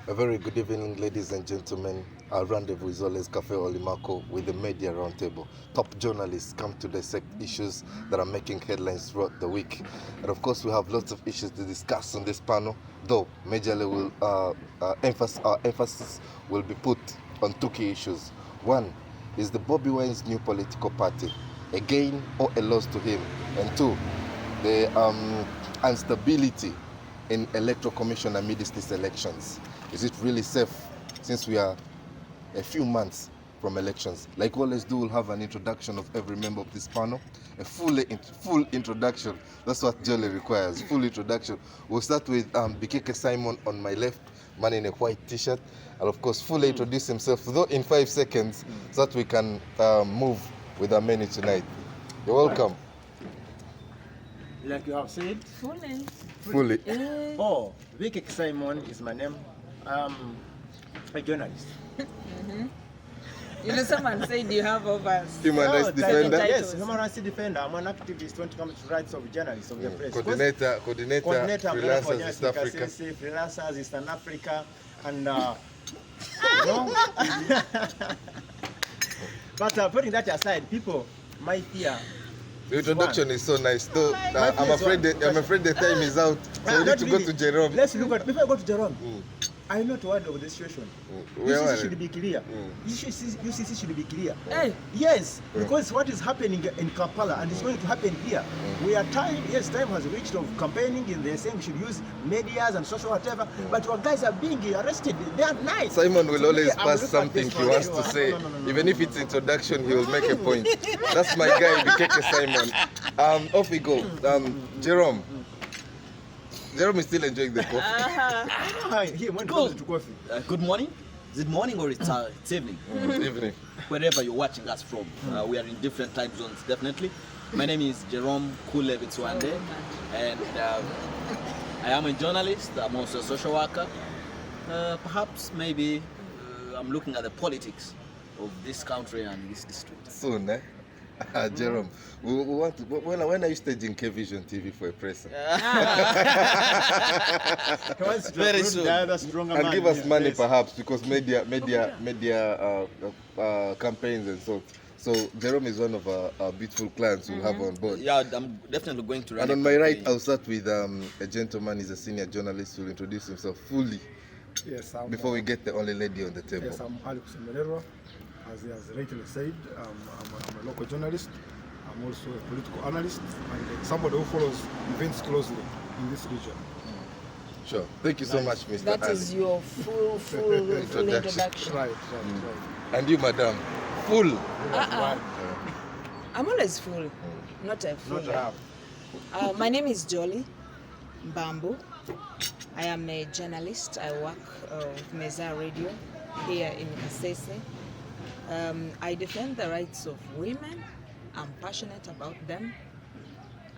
A very good evening, ladies and gentlemen. Our rendezvous is always Cafe Olimako with the media roundtable. Top journalists come to dissect issues that are making headlines throughout the week. And of course, we have lots of issues to discuss on this panel, though majorly our emphasis will be put on two key issues. One is the Bobi Wine's new political party, a gain or a loss to him. And two, the instability in electoral commission amidst these elections. Is it really safe since we are a few months from elections? Like we always do, we'll have an introduction of every member of this panel, a full introduction. That's what Jolly requires, full introduction. We'll start with Bikeke Simon on my left, man in a white t-shirt, and of course fully introduce himself, though in 5 seconds, so that we can move with our menu tonight. You're welcome. Like you have said, Fully. Oh, Vicky Simon is my name. I'm a journalist. You know, someone said you have over Human rights defender. Yes, human rights defender. I'm an activist when it comes to rights of journalists of the press. Coordinator, freelancers East Africa. Freelancers Eastern Africa, and But putting that aside, people might fear. The introduction is so nice, though. I'm afraid the time is out, so we need to go to Jerome. Let's look at before I go to Jerome. I'm not worried of the situation. UCC should be clear. UCC should be clear. Hey. Yes, because what is happening in Kampala and it's going to happen here. We are time has reached of campaigning, and they're saying we should use medias and social whatever, but our guys are being arrested. They are nice. Simon will always pass something he wants to say. No. Even if it's introduction, he will make a point. That's my guy, Bikeke Simon. Off we go. Jerome. Jerome is still enjoying the coffee. He went Cool. to coffee. Good morning. Is it morning or it's evening? Evening. Wherever you're watching us from. We are in different time zones, definitely. My name is Jerome Kule Bitswande, and I am a journalist. I'm also a social worker. Perhaps, maybe, I'm looking at the politics of this country and this district. Soon, eh? Jerome, we want to, when are you staging K-Vision TV for a presser? Very soon. And give us money perhaps, because media campaigns and so. So Jerome is one of our beautiful clients we'll have on board. Yeah, I'm definitely going to run. And on my right, I'll start with a gentleman. He's a senior journalist who will introduce himself fully. Yes, before we get the only lady on the table. Yes, I'm Alex Melero. As he has rightly said, I'm a local journalist. I'm also a political analyst and somebody who follows events closely in this region. Sure. Thank you so much, Mr. That Ali. is your full introduction. Right. And you, madam, full. I'm always full, not a full. Not half. My name is Jolly Bambu. I am a journalist. I work with Meza Radio here in Kasese. I defend the rights of women. I'm passionate about them.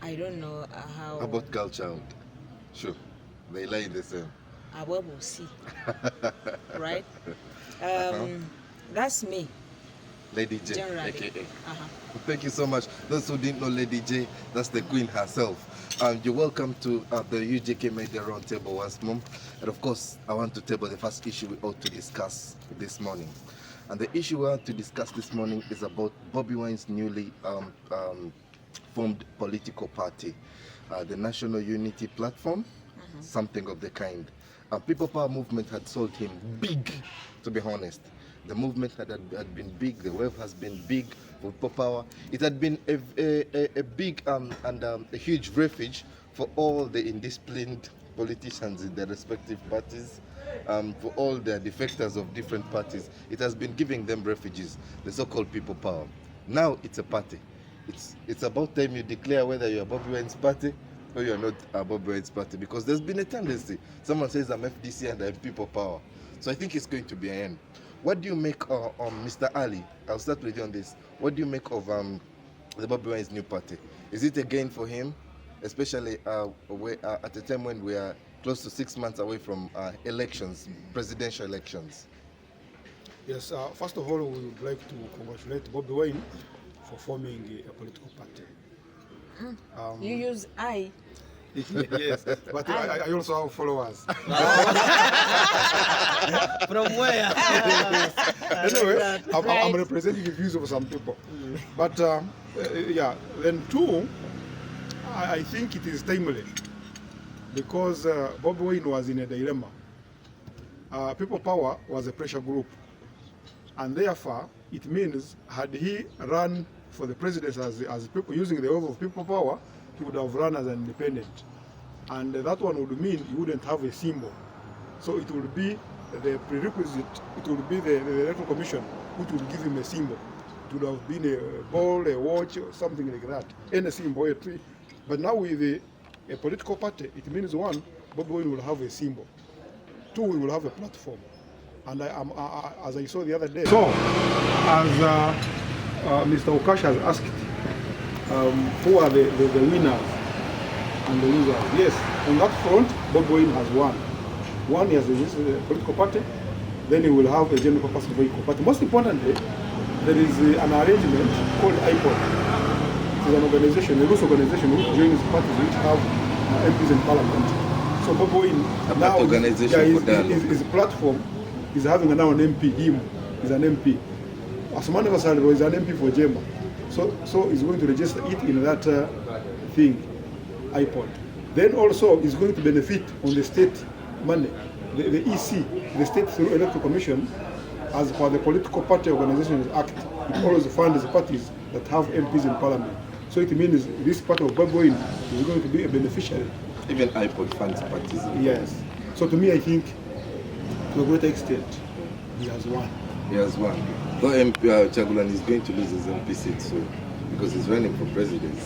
I don't know how... About girl child. Sure. They lie in the same. Well, we'll see. Right? That's me. Lady J, Generally. aka. Thank you so much. Those who didn't know Lady J, that's the queen herself. You're welcome to the UJK Media Roundtable once more. And of course, I want to table the first issue we ought to discuss this morning. And the issue we want to discuss this morning is about Bobi Wine's newly formed political party, the National Unity Platform, something of the kind. People Power Movement had sold him big, to be honest. The movement had been big, the wave has been big for People Power. It had been a big and a huge refuge for all the indisciplined politicians in their respective parties, for all the defectors of different parties. It has been giving them refuges, the so-called People Power. Now it's a party. It's about time you declare whether you're Bobi Wine's party or you're not a Bobi Wine's party, because there's been a tendency. Someone says I'm FDC and I'm People Power. So I think it's going to be an end. What do you make Mr. Ali? I'll start with you on this. What do you make of the Bobi Wine's new party? Is it a gain for him, especially at a time when we are close to 6 months away from elections, presidential elections? Yes, first of all, we would like to congratulate Bobi Wine for forming a political party. You use I. Yes, but I also have followers. From where? Anyway, I'm Right. representing the views of some people. But yeah, then two, I think it is timely because Bobi Wine was in a dilemma. People Power was a pressure group, and therefore it means had he run for the presidency as people using the oath of People Power, he would have run as an independent, and that one would mean he wouldn't have a symbol. So it would be the prerequisite, it would be the electoral commission which would give him a symbol. It would have been a ball, a watch, or something like that, any symbol, a tree. But now with a political party, it means one, Bobi Wine will have a symbol. Two, we will have a platform. And as I saw the other day. So, as Mr. Okash has asked, who are the winners and the losers? Yes, on that front, Bobi Wine has won. One, he has a political party, then he will have a general purpose vehicle. But most importantly, there is an arrangement called IPOD. It is an organization, a loose organization which joins parties which have MPs in parliament. So Bobi Wine now his platform is having now an MP. Him is an MP. Asmani Vasaliro is an MP for Jemba. So he's going to register it in that thing, iPod. Then also he's going to benefit on the state money. The EC, the State Through Electoral Commission, as per the Political Party Organizations Act, it always funds parties that have MPs in Parliament. So it means this part of Bobi Wine is going to be a beneficiary. Even iPod funds parties. Yes. So to me, I think to a great extent, he has won. He has won. Though Chagulan is going to lose his MP seat, so because he's running for president,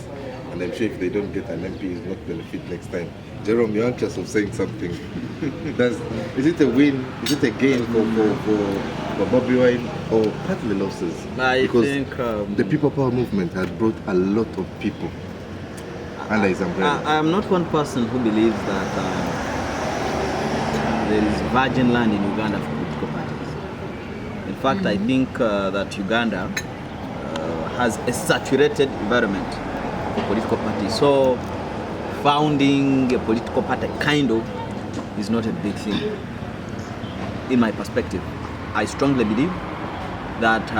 and I'm sure if they don't get an MP, he's not benefit next time. Jerome, you're anxious of saying something. Is it a win? Is it a gain for Bobi Wine, or partly losses? Because I think the People Power movement has brought a lot of people under his umbrella. I am not one person who believes that there is virgin land in Uganda for political parties. In fact, I think that Uganda has a saturated environment for political parties. So founding a political party kind of is not a big thing. In my perspective, I strongly believe that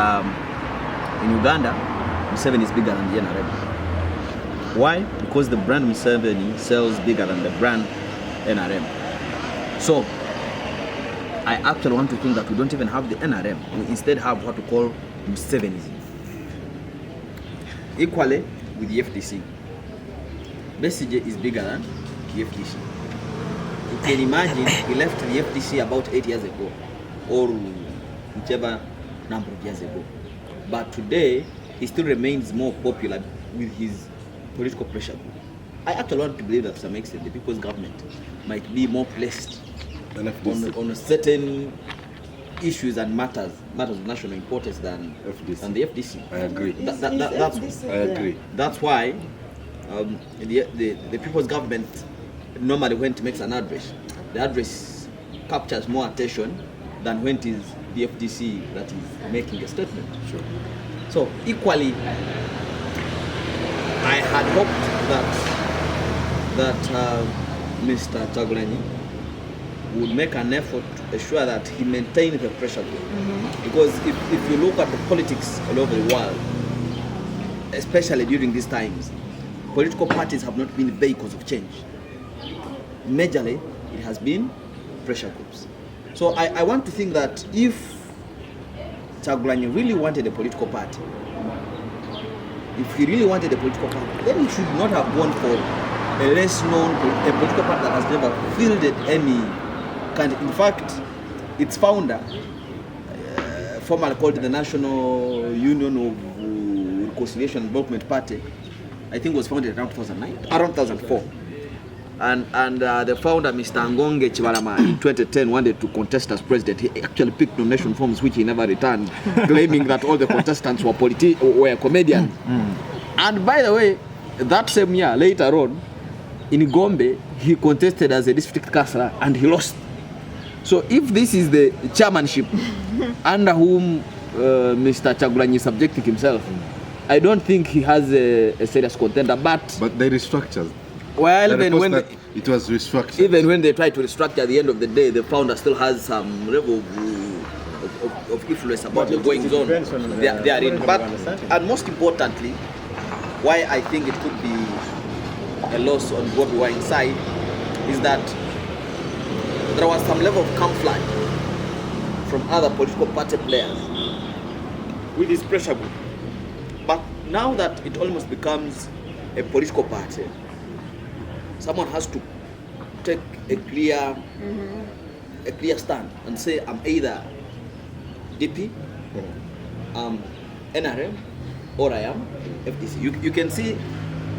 in Uganda, Museveni is bigger than the NRM. Why? Because the brand Museveni sells bigger than the brand NRM. So I actually want to think that we don't even have the NRM. We instead have what we call Musevenism. Equally with the FDC. Besigye is bigger than the FDC. You can imagine he left the FDC about 8 years ago, or whichever number of years ago. But today, he still remains more popular with his political pressure group. I actually want to believe that to some extent the people's government might be more placed on certain issues and matters of national importance than the FDC. I agree. I agree. That's why the people's government normally when it makes an address, the address captures more attention than when it is the FDC that is making a statement. Sure. So equally, I had hoped that Mr. Chagulanyi would make an effort to ensure that he maintained the pressure group. Because if you look at the politics all over the world, especially during these times, political parties have not been vehicles of change. Majorly, it has been pressure groups. So I want to think that if Chagulanyi really wanted a political party, if he really wanted a political party, then he should not have gone for a less known political party that has never fielded any kind. In fact, its founder, formerly called the National Union of Reconciliation and Development Party, I think was founded around 2009, around 2004. And the founder, Mr. Ngonge Chibalama, in 2010 wanted to contest as president. He actually picked nomination forms which he never returned, claiming that all the contestants were comedians. And by the way, that same year, later on, in Gombe, he contested as a district councillor and he lost. So if this is the chairmanship under whom Mr. Chagulanyi is subjecting himself, I don't think he has a serious contender. But they restructured. Well, The even reports when that it was restructured. even when they try to restructure, at the end of the day, the founder still has some level of influence about the goings on they are in. But and most importantly, why I think it could be a loss on Bobi Wine's side is that there was some level of camouflage from other political party players with this pressure group. But now that it almost becomes a political party, someone has to take a clear stand and say, I'm either DP, NRM, or I am FDC. You can see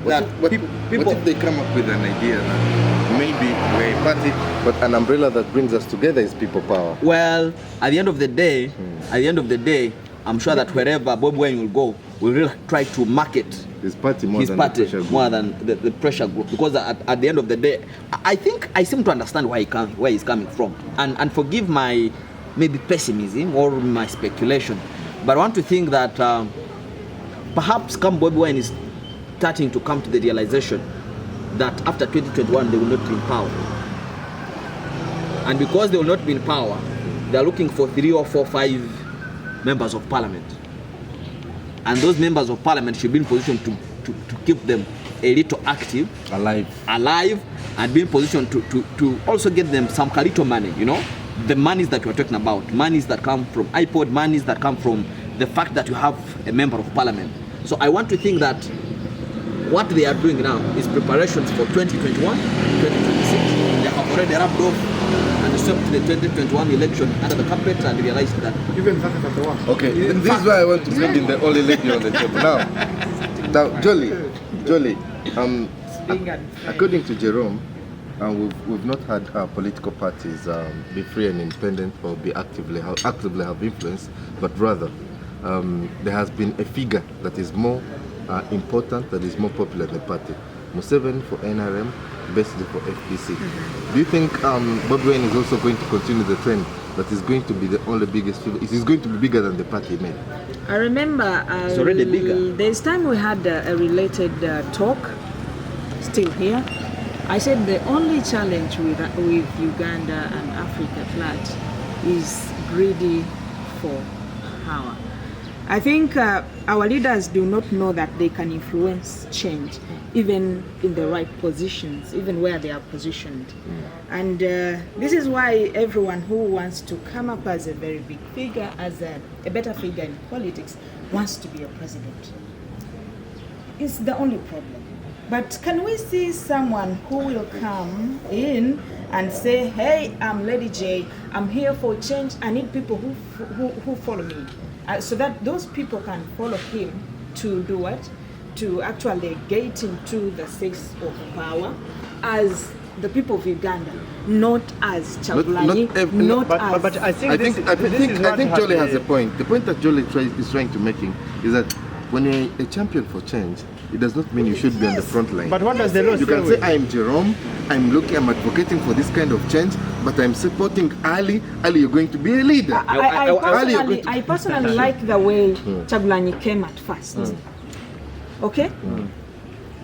that What people. if they come up with an idea that maybe we're a party, but an umbrella that brings us together is people power? Well, at the end of the day, I'm sure that wherever Bobi Wine will go, we'll really try to market His party more his than party the pressure group. more than the pressure group, because at the end of the day, I think I seem to understand where he's coming from, and forgive my maybe pessimism or my speculation, but I want to think that perhaps Bobi Wine is starting to come to the realization that after 2021 they will not be in power, and because they will not be in power, they are looking for 3 or 4, 5 members of parliament, and those members of parliament should be in position to keep them a little active, alive, and be in position to also get them some little money, the monies that we're talking about, monies that come from iPod, monies that come from the fact that you have a member of parliament. So I want to think that what they are doing now is preparations for 2021, 2026. They have already wrapped off and swept the 2021 election under the carpet and realized that Even 31. Okay, this is why I want to bring in the only lady on the table. Now, Jolie, according to Jerome, we've not had political parties be free and independent or be actively have influence, but rather there has been a figure that is more important, that is more popular in the party. Museveni for NRM, basically for FDC. Do you think Bobi Wine is also going to continue the trend that is going to be the only biggest figure? It is going to be bigger than the party made? I remember It's already bigger. There's time we had a related talk, still here. I said the only challenge with Uganda and Africa flat is greedy for power. I think our leaders do not know that they can influence change, even in the right positions, even where they are positioned. And this is why everyone who wants to come up as a very big figure, as a better figure in politics, wants to be a president. It's the only problem. But can we see someone who will come in and say, hey, I'm Lady J, I'm here for change, I need people who follow me. So that those people can follow him to do what? To actually get into the seats of power as the people of Uganda, not as Chagulanyi, as... But I think I think Jolie has a point. The point that Jolie is trying to making is that when you're a champion for change, it does not mean you should be on the front line. But what does the law You say? can say, I'm Jerome, I'm advocating for this kind of change, but I'm supporting Ali. Ali, you're going to be a leader. I personally like the way Chagulanyi came at first. Okay?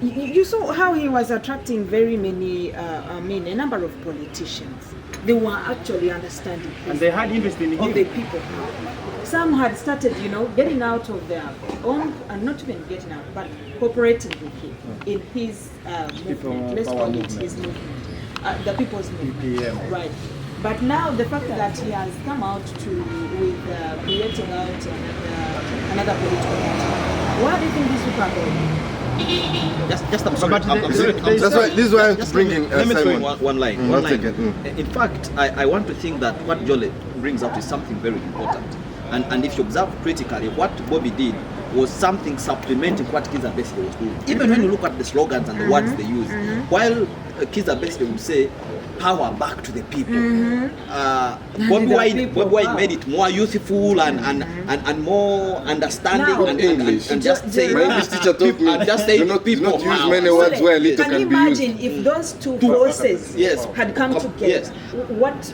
You saw how he was attracting very many, a number of politicians. They were actually understanding his And they had interest in of him. the people. Some had started, getting out of their own, and not even getting out, but cooperating with him in his movement. Let's call it his movement, the people's movement. Right. But now the fact that he has come out with creating out another political party, why do you think these people are going? Just I'm sorry. This is why I have to bring in Let me throw Simon. in one line. One second. In fact, I want to think that what Jolie brings out is something very important. And if you observe critically, what Bobi did was something supplementing what Kizza Besigye was doing. Even when you look at the slogans and the words they use, while Kizza Besigye would say, power back to the people. Bobi Wine made it more youthful and more understanding Now, and just say, My English teacher told me, just say do not people use power. many words where little can you can be used. imagine if those two forces Yes. had come together? Yes. What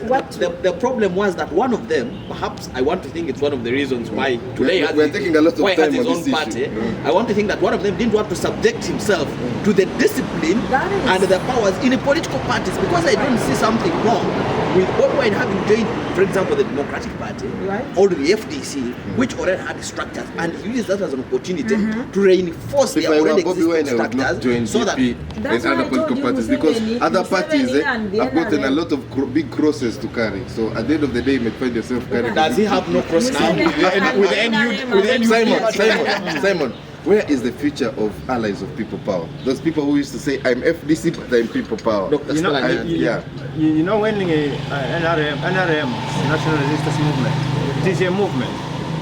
The problem was that one of them, perhaps I want to think it's one of the reasons why today We're taking a lot of why time has his on own this party. issue. I want to think that one of them didn't want to subject himself to the discipline That is- and the powers in the political parties, because I don't see something wrong with Bobi Wine having joined, for example, the Democratic Party Right. or the FDC, which already had structures, and he uses that as an opportunity to reinforce If their I were already Bobi Wine, existing I would not structures, join so that DP That's and why other I told political you parties, Museveni- because other parties Museveni and the have gotten a NRM. lot of big crosses to carry. So at the end of the day, you may find yourself carrying. does he have no cross now? Simon, where is the future of allies of people power? Those people who used to say, I'm FDC, but I'm people power. Dr. You know, Stella, yeah. you know when NRM, National Resistance Movement, it is a movement,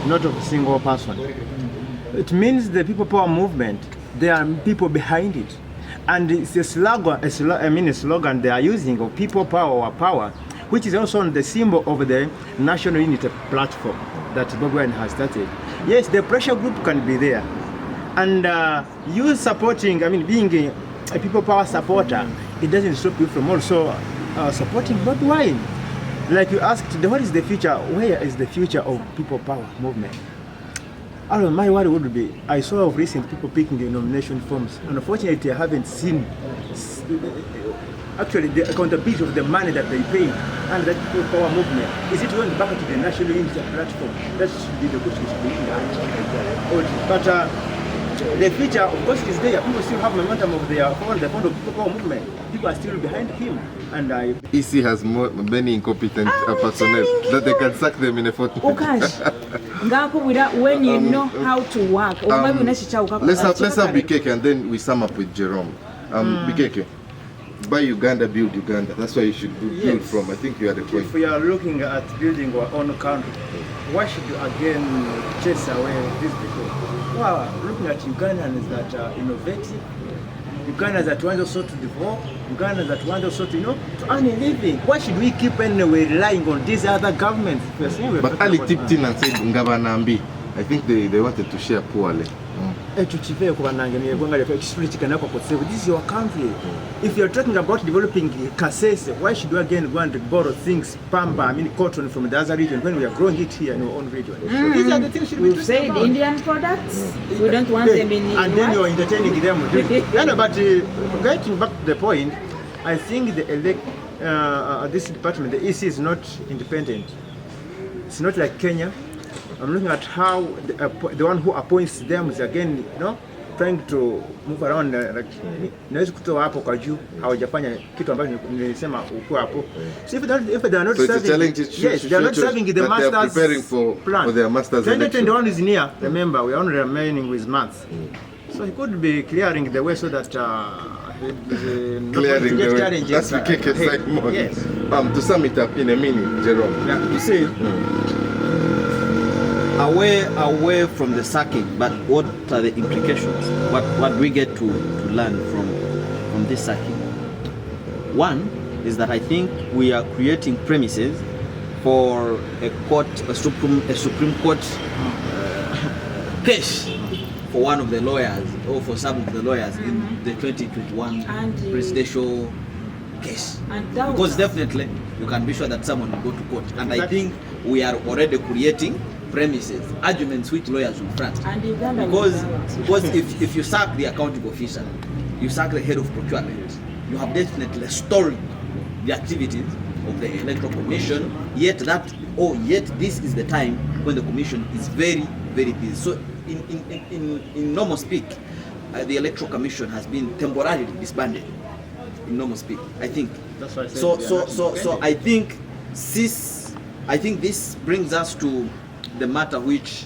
not of a single person. It means the people power movement, there are people behind it. And it's a slogan, a slogan they are using of people power or power, which is also on the symbol of the National Unity platform that Bobi Wine has started. Yes, the pressure group can be there. And you supporting, being a people power supporter, it doesn't stop you from also supporting Bobi Wine. Like you asked, what is the future? Where is the future of people power movement? I don't know, my worry would be, I saw of recent people picking the nomination forms. And unfortunately, I haven't seen actually the accountability of the money that they pay and that people power movement. Is it going back to the National Unity platform? That should be the question we should be looking at. But the future, of course, is there. People still have momentum of the fund of people power movement. People are still behind him. And EC has many incompetent personnel that they can sack them in a fortnight. when you know how to work. Let's have Bikeke and then we sum up with Jerome. Bikeke, buy Uganda, build Uganda. That's why you should build Yes. from. I think you are the point. if we are looking at building our own country, why should you again chase away these people? Wow, looking at Ugandans that are innovative, Ugandans that want also to develop, Ugandans that want also to, to earn a living. Why should we keep anyway relying on these other governments? But Ali tipped in and said Ngabanambi. I think they wanted to share poorly. This is your country. If you're talking about developing Kasese, why should we again go and borrow things, pamba, cotton from the other region when we are growing it here in our own region? These are the things should be We've talking said about. Indian products. We don't want them in And then you're what? entertaining them. But getting back to the point, I think this department, the EC, is not independent. It's not like Kenya. I'm looking at how the one who appoints them is again, trying to move around. Naweza kutoa hapo kwa juu, hawajafanya kitu ambacho nilisema uko hapo. So if they are not So it's a serving, challenge. yes, they are not serving the that they are master's preparing for their master's election. 2021 is near. Remember, we are only remaining with maths. So he could be clearing the way so that Clearing the way. challenges. That's Bikeke Simon. Yes. To sum it up in a minute, Jerome. Yeah, you see, away from the sacking, but what are the implications? What we get to learn from this sacking? One is that I think we are creating premises for a Supreme Court case for one of the lawyers or for some of the lawyers in the 2021 presidential case. Because definitely you can be sure that someone will go to court. And I think we are already creating premises, arguments which lawyers will front. Because if you sack the accounting officer, you sack the head of procurement, you have definitely stolen the activities of the Electoral Commission, yet this is the time when the Commission is very, very busy. So in normal speak, the Electoral Commission has been temporarily disbanded. In normal speak, I think. that's what I said. So I think this brings us to the matter which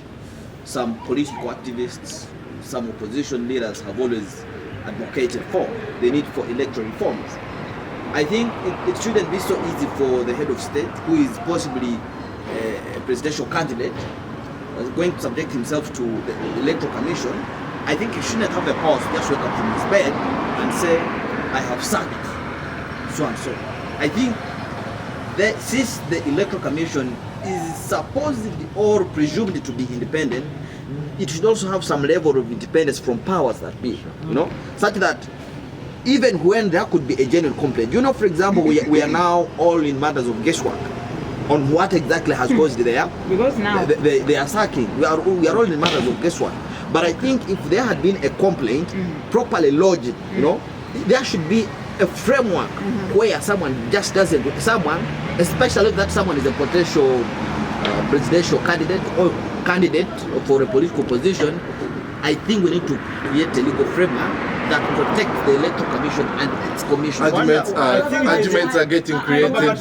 some political activists, some opposition leaders have always advocated for, the need for electoral reforms. I think it shouldn't be so easy for the head of state, who is possibly a presidential candidate, going to subject himself to the Electoral Commission. I think he shouldn't have the power to just wake up from his bed and say, I have sacked so and so. I think that since the Electoral Commission is supposed or presumed to be independent, it should also have some level of independence from powers that be, you know, such that even when there could be a genuine complaint, you know, for example, we are now all in matters of guesswork on what exactly has caused there. Because now they are sacking. We are all in matters of guesswork. But I think if there had been a complaint properly lodged, you know, there should be a framework where someone just doesn't, especially if that someone is a potential presidential candidate or candidate for a political position, I think we need to create a legal framework that protects the Electoral Commission and its commission. Arguments are getting created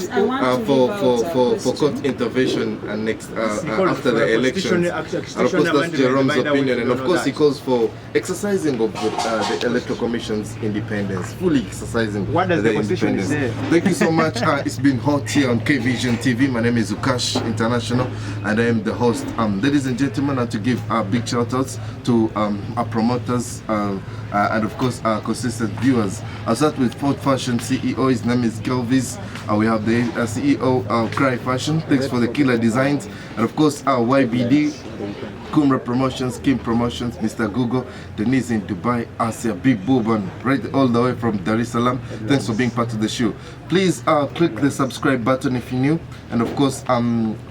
for court intervention and next after the elections. And of course, that's Jerome's opinion, and of course, he calls for exercising of the Electoral Commission's independence, fully exercising the independence. Thank you so much. It's been hot here on K-Vision TV. My name is Ukash International, and I am the host. Ladies and gentlemen, and to give big shout outs to our promoters and of course our consistent viewers. I'll start with Ford Fashion CEO. His name is Kelvis. We have the CEO of Cry Fashion. Thanks for the killer designs. And of course our YBD, Kumra Promotions, Kim Promotions, Mr. Google, Denise in Dubai, Asia, Big Bourbon, right all the way from Dar es Salaam. Thanks for being part of the show. Please click the subscribe button if you're new, and of course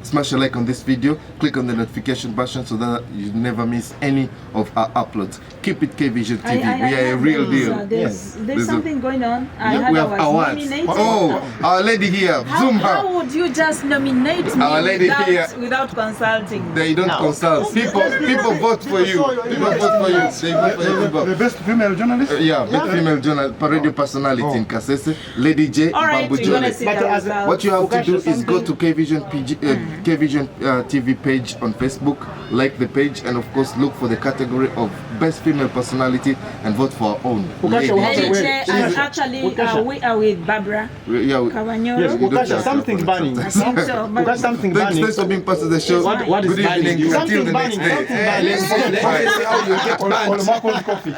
smash a like on this video, click on the notification button so that you never miss any of our uploads. Keep it K-Vision TV. We are a real deal. There's something going on. We have awards. Oh, our lady here, zoom her. How would you just nominate me Our lady here. without consulting? They don't consult. People vote for you. People vote for you. They vote for you. The best female journalist? Yeah, best female journal, radio personality in Kasese, Lady J, Alright, Bambu we're gonna Jones. see the results. What you have to do is go to K-Vision TV page on Facebook, like the page, and of course look for the category of best female personality and vote for our own. Ukasha, Actually, we are with Barbara Kawanyoro. Yes, Ukasha, something's burning. Ukasha, something burning. Thanks for being part of the show. What is Good evening. burning? Until the next day. Something burning. Let's see how you get banned. Or Marco's coffee.